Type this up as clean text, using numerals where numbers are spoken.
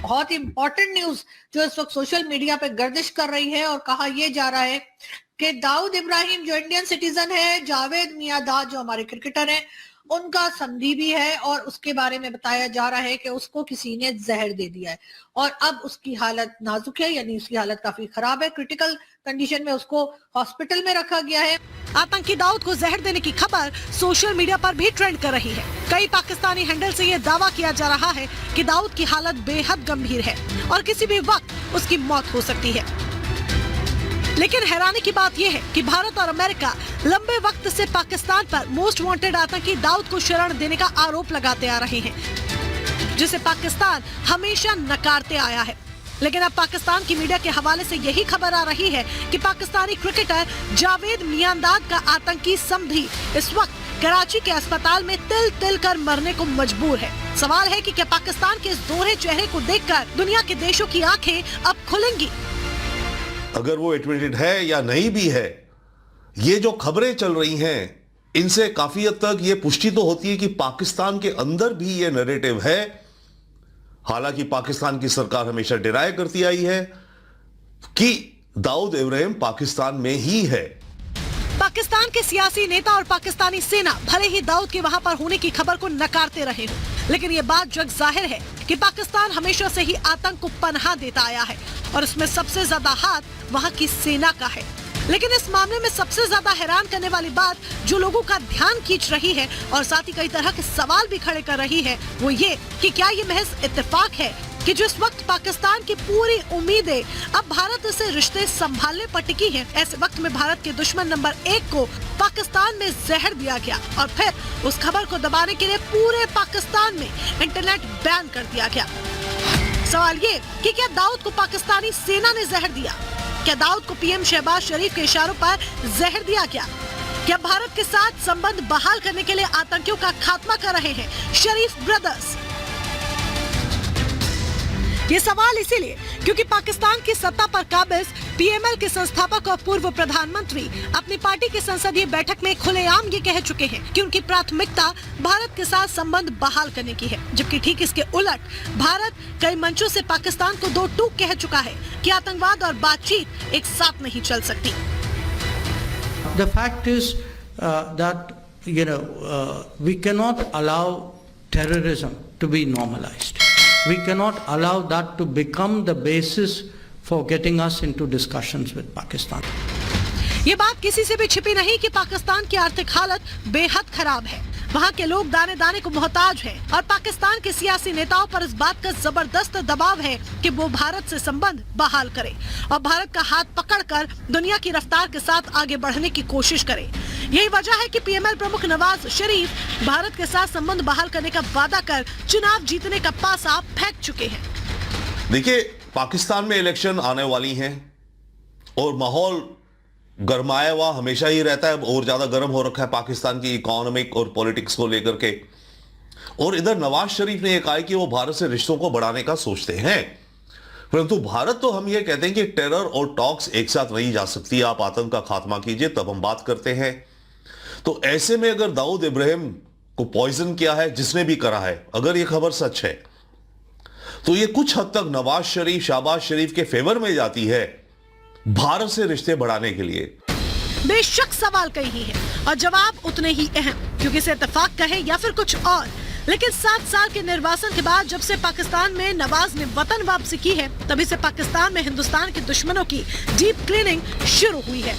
बहुत ही important news जो इस वक्त सोशल मीडिया पे गर्दिश कर रही है और कहा यह जा रहा है कि दाऊद इब्राहिम जो इंडियन सिटीजन है, जावेद मियांदाद जो हमारे क्रिकेटर हैं, उनका संधि भी है और उसके बारे में बताया जा रहा है कि उसको किसी ने जहर दे दिया है और अब उसकी हालत नाजुक है, यानी उसकी हालत काफी खराब है। क्रिटिकल कंडीशन में उसको हॉस्पिटल में रखा गया है। आतंकी दाऊद को जहर देने की खबर सोशल मीडिया पर भी ट्रेंड कर रही है। कई पाकिस्तानी हैंडल से ये दावा किया जा रहा है कि दाऊद की हालत बेहद गंभीर है और किसी भी वक्त उसकी मौत हो सकती है। लेकिन हैरानी की बात यह है कि भारत और अमेरिका लंबे वक्त से पाकिस्तान पर मोस्ट वांटेड आतंकी दाऊद को शरण देने का आरोप लगाते आ रहे हैं, जिसे पाकिस्तान हमेशा नकारते आया है। लेकिन अब पाकिस्तान की मीडिया के हवाले से यही खबर आ रही है कि पाकिस्तानी क्रिकेटर जावेद मियांदाद का आतंकी संधि इस वक्त कराची के अस्पताल में तिल तिल कर मरने को मजबूर है। सवाल है कि क्या पाकिस्तान के इस दोहरे चेहरे को देखकर दुनिया के देशों की आंखें अब खुलेंगी? अगर वो एडमिटेड है या नहीं भी है, ये जो खबरें चल रही हैं, इनसे काफी हद तक ये पुष्टि तो होती है कि पाकिस्तान के अंदर भी ये नैरेटिव है। हालांकि पाकिस्तान की सरकार हमेशा डिनाई करती आई है कि दाऊद इब्राहिम पाकिस्तान में ही है। पाकिस्तान के सियासी नेता और पाकिस्तानी सेना भले ही दाऊद के वहां पर होने की खबर को नकारते रहे हो, लेकिन ये बात जग जाहिर है कि पाकिस्तान हमेशा से ही आतंक को पनाह देता आया है और इसमें सबसे ज्यादा हाथ वहां की सेना का है। लेकिन इस मामले में सबसे ज्यादा हैरान करने वाली बात जो लोगों का ध्यान खींच रही है और साथ ही कई तरह के सवाल भी खड़े कर रही है, वो ये कि क्या ये महज इत्तेफाक है कि जिस वक्त पाकिस्तान की पूरी उम्मीदें अब भारत से रिश्ते संभालने पर टिकी हैं, ऐसे वक्त में भारत के दुश्मन नंबर 1 को पाकिस्तान में जहर दिया गया और फिर उस खबर को दबाने के लिए पूरे पाकिस्तान में इंटरनेट बैन कर दिया गया। सवाल ये कि क्या दाऊद को पाकिस्तानी सेना ने जहर दिया? क्या दाऊद को पीएम शहबाज शरीफ के इशारों पर जहर दिया गया? क्या भारत के साथ संबंध बहाल करने के लिए आतंकियों का खात्मा कर रहे हैं शरीफ ब्रदर्स? ये सवाल इसीलिए क्योंकि पाकिस्तान की सत्ता पर काबिज पीएमएल के संस्थापक और पूर्व प्रधानमंत्री अपनी पार्टी की संसदीय बैठक में खुलेआम ये कह चुके हैं कि उनकी प्राथमिकता भारत के साथ संबंध बहाल करने की है, जबकि ठीक इसके उलट भारत कई मंचों से पाकिस्तान को दो टूक कह चुका है कि आतंकवाद और बातचीत एक साथ नहीं चल सकती। The fact is that we cannot allow terrorism to be normalized. We cannot allow that to become the basis for getting us into discussions with Pakistan. ये बात किसी से भी छिपी नहीं कि पाकिस्तान की आर्थिक हालत बेहद खराब है। वहाँ के लोग दाने दाने को मोहताज हैं और पाकिस्तान के सियासी नेताओं पर इस बात का जबरदस्त दबाव है कि वो भारत से संबंध बहाल करे और भारत का हाथ पकड़कर दुनिया की रफ्तार के साथ आगे बढ़ने की कोशिश करे। यही वजह है कि पीएमएल प्रमुख नवाज शरीफ भारत के साथ संबंध बहाल करने का वादा कर चुनाव जीतने का पासा फेंक चुके हैं। देखिए, पाकिस्तान में इलेक्शन आने वाली हैं और माहौल गरमाया हुआ हमेशा ही रहता है, और ज्यादा गर्म हो रखा है पाकिस्तान की इकोनॉमिक और पॉलिटिक्स को लेकर के। और इधर नवाज शरीफ ने यह कहा कि वो भारत से रिश्तों को बढ़ाने का सोचते हैं, परंतु भारत तो हम ये कहते हैं कि टेरर और टॉक्स एक साथ नहीं जा सकती। आप आतंक का खात्मा कीजिए तब हम बात करते हैं। तो ऐसे में अगर दाऊद इब्राहिम को पॉइजन किया है, जिसने भी करा है, अगर ये खबर सच है तो ये कुछ हद तक नवाज शरीफ, शहबाज शरीफ के फेवर में जाती है भारत से रिश्ते बढ़ाने के लिए। बेशक सवाल कही है और जवाब उतने ही अहम, क्योंकि इसे इत्तेफाक कहे या फिर कुछ और, लेकिन 7 साल के निर्वासन के बाद जब से पाकिस्तान में नवाज ने वतन वापसी की है, तभी से पाकिस्तान में हिंदुस्तान के दुश्मनों की डीप क्लीनिंग शुरू हुई है।